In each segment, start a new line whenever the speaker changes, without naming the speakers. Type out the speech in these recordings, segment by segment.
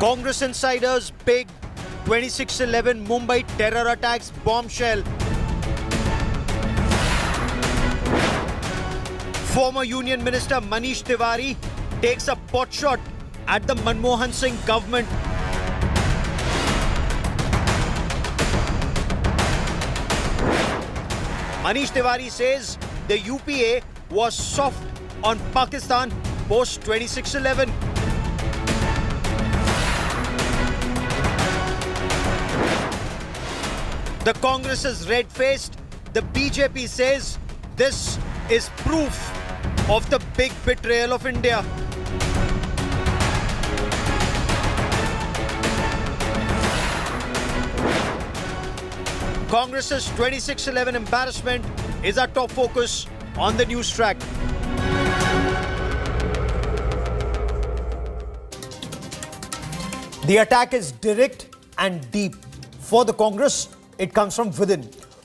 Congress insiders big 26/11 Mumbai terror attacks bombshell. Former Union Minister Manish Tiwari takes a potshot at the Manmohan Singh government. Manish Tiwari says the UPA was soft on Pakistan post 26/11. The Congress is red-faced. The BJP says this is proof of the big betrayal of India. Congress's 26/11 embarrassment is our top focus on the news track. The attack is direct and deep. For the Congress, it comes from within.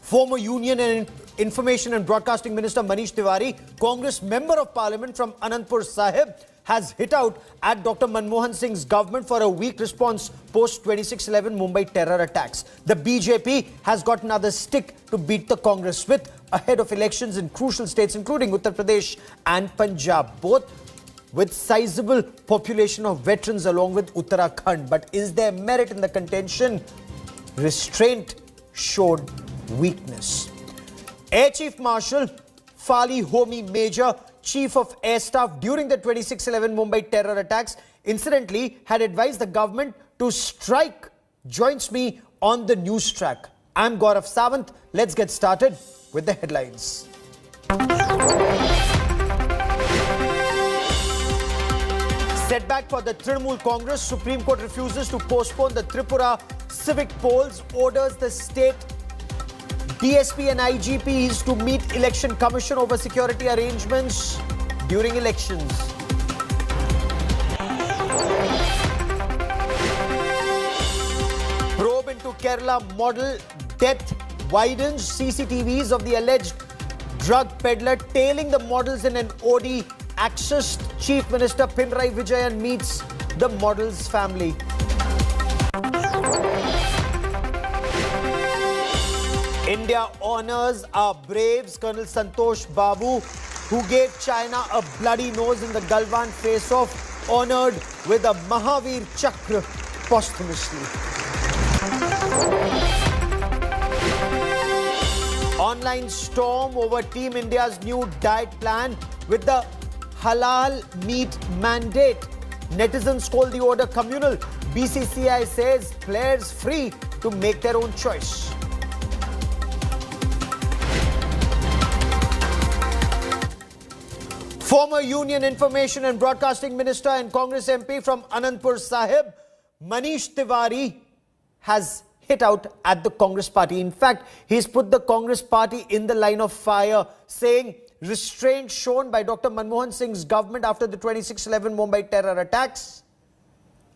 Former Union and Information and Broadcasting Minister Manish Tiwari, Congress Member of Parliament from Anandpur Sahib, has hit out at Dr. Manmohan Singh's government for a weak response post 26/11 Mumbai terror attacks. The BJP has got another stick to beat the Congress with ahead of elections in crucial states including Uttar Pradesh and Punjab, both with sizable population of veterans along with Uttarakhand. But is there merit in the contention? Restraint showed weakness. Air Chief Marshal Fali Homi Major, Chief of Air Staff during the 26/11 Mumbai terror attacks, incidentally had advised the government to strike. Joins me on the news track. I'm Gaurav Sawant. Let's get started with the headlines. Setback for the Trinamool Congress. Supreme Court refuses to postpone the Tripura civic polls, orders the state DSP and IGPs to meet Election Commission over security arrangements during elections. Probe into Kerala model death widens. CCTVs of the alleged drug peddler tailing the models in an OD accessed. Chief Minister Pinarayi Vijayan meets the model's family. India honors our braves. Colonel Santosh Babu, who gave China a bloody nose in the Galwan face-off, honored with a Mahavir Chakra posthumously. Online storm over Team India's new diet plan with the halal meat mandate. Netizens call the order communal. BCCI says players free to make their own choice. Former Union Information and Broadcasting Minister and Congress MP from Anandpur Sahib, Manish Tiwari, has hit out at the Congress party. In fact, he's put the Congress party in the line of fire, saying restraint shown by Dr. Manmohan Singh's government after the 26/11 Mumbai terror attacks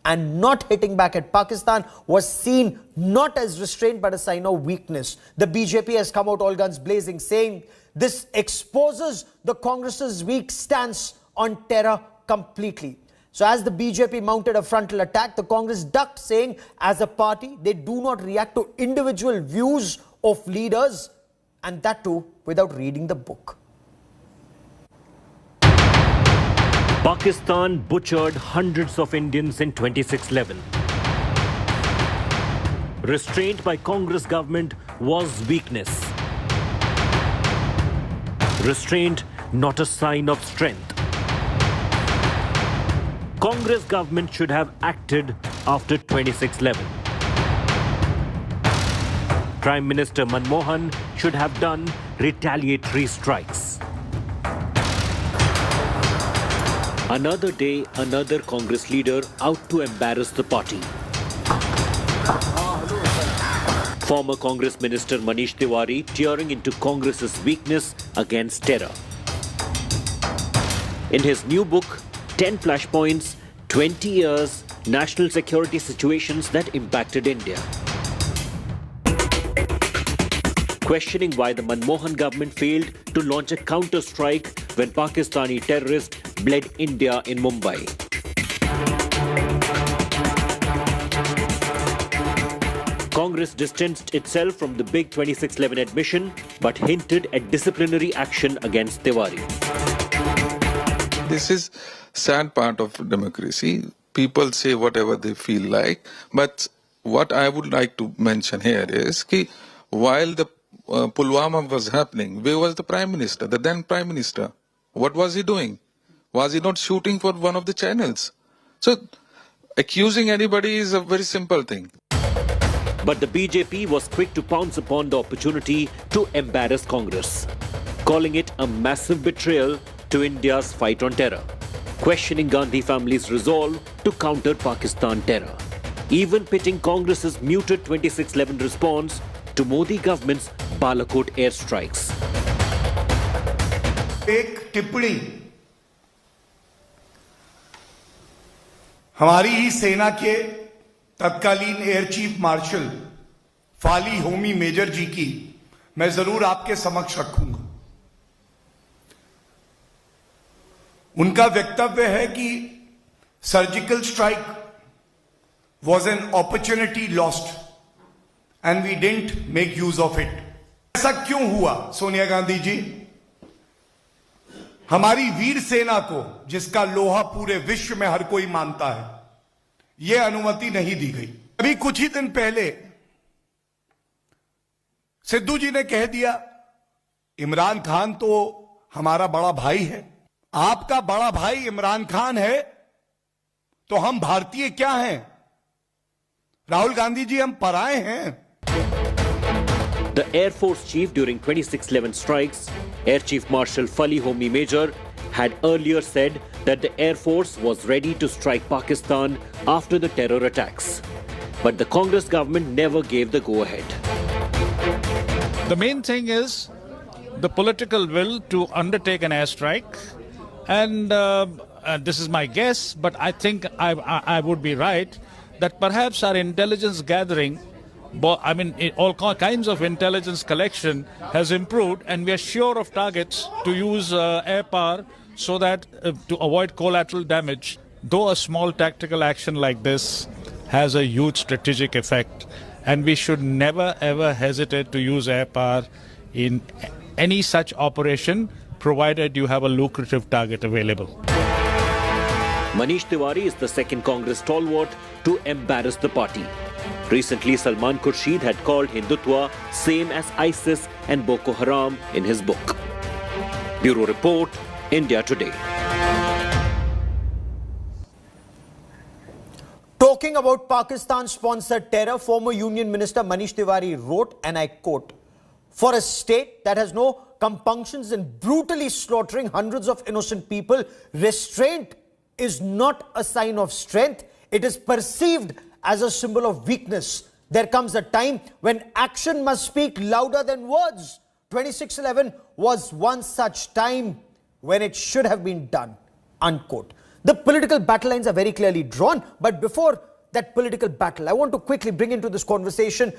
and not hitting back at Pakistan was seen not as restraint but a sign of weakness. The BJP has come out all guns blazing, saying this exposes the Congress's weak stance on terror completely. So as the BJP mounted a frontal attack, the Congress ducked, saying as a party, they do not react to individual views of leaders, and that too without reading the book.
Pakistan butchered hundreds of Indians in 26/11. Restraint by Congress government was weakness. Restraint not a sign of strength. Congress government should have acted after 26/11. Prime Minister Manmohan should have done retaliatory strikes. Another day, another Congress leader out to embarrass the party. Former Congress Minister Manish Tiwari tearing into Congress's weakness against terror. In his new book, 10 Flashpoints, 20 Years, National Security Situations that Impacted India. Questioning why the Manmohan government failed to launch a counter-strike when Pakistani terrorists bled India in Mumbai. Congress distanced itself from the big 2611 admission but hinted at disciplinary action against Tiwari.
This is sad part of democracy. People say whatever they feel like, but what I would like to mention here is that while the Pulwama was happening, where was the Prime Minister, the then Prime Minister? What was he doing? Was he not shooting for one of the channels? So accusing anybody is a very simple thing.
But the BJP was quick to pounce upon the opportunity to embarrass Congress, calling it a massive betrayal to India's fight on terror, questioning Gandhi family's resolve to counter Pakistan terror, even pitting Congress's muted 2611 response to Modi government's Balakot airstrikes.
एक टिप्पणी हमारी ही सेना के तत्कालीन air chief marshal Fali Homi Major ji की मैं जरूर आपके समक्ष रखूंगा। उनका वक्तव्य है कि surgical strike was an opportunity lost and we didn't make use of it. ऐसा क्यों हुआ सोनिया गांधी जी? हमारी वीर सेना को, जिसका लोहा पूरे विश्व में हर कोई मानता है, यह अनुमति नहीं दी गई। अभी कुछ ही दिन पहले सिद्धू जी ने कह दिया इमरान खान तो हमारा बड़ा भाई है। आपका बड़ा भाई इमरान खान है तो हम भारतीय क्या हैं? राहुल गांधी जी, हम पराए हैं।
The Air Force Chief during 2611 strikes, Air Chief Marshal Fali Homi Major, had earlier said that the Air Force was ready to strike Pakistan after the terror attacks. But the Congress government never gave the go-ahead.
The main thing is the political will to undertake an airstrike. And this is my guess, but I think I would be right, that perhaps our intelligence gathering, all kinds of intelligence collection has improved, and we are sure of targets to use air power so that to avoid collateral damage. Though a small tactical action like this has a huge strategic effect, and we should never ever hesitate to use air power in any such operation, provided you have a lucrative target available.
Manish Tiwari is the second Congress stalwart to embarrass the party. Recently, Salman Khurshid had called Hindutva same as ISIS and Boko Haram in his book. Bureau Report, India Today.
Talking about Pakistan-sponsored terror, former Union Minister Manish Tiwari wrote, and I quote, "For a state that has no compunctions in brutally slaughtering hundreds of innocent people, restraint is not a sign of strength. It is perceived as a symbol of weakness. There comes a time when action must speak louder than words. 2611 was one such time when it should have been done." Unquote. The political battle lines are very clearly drawn, but before that political battle, I want to quickly bring into this conversation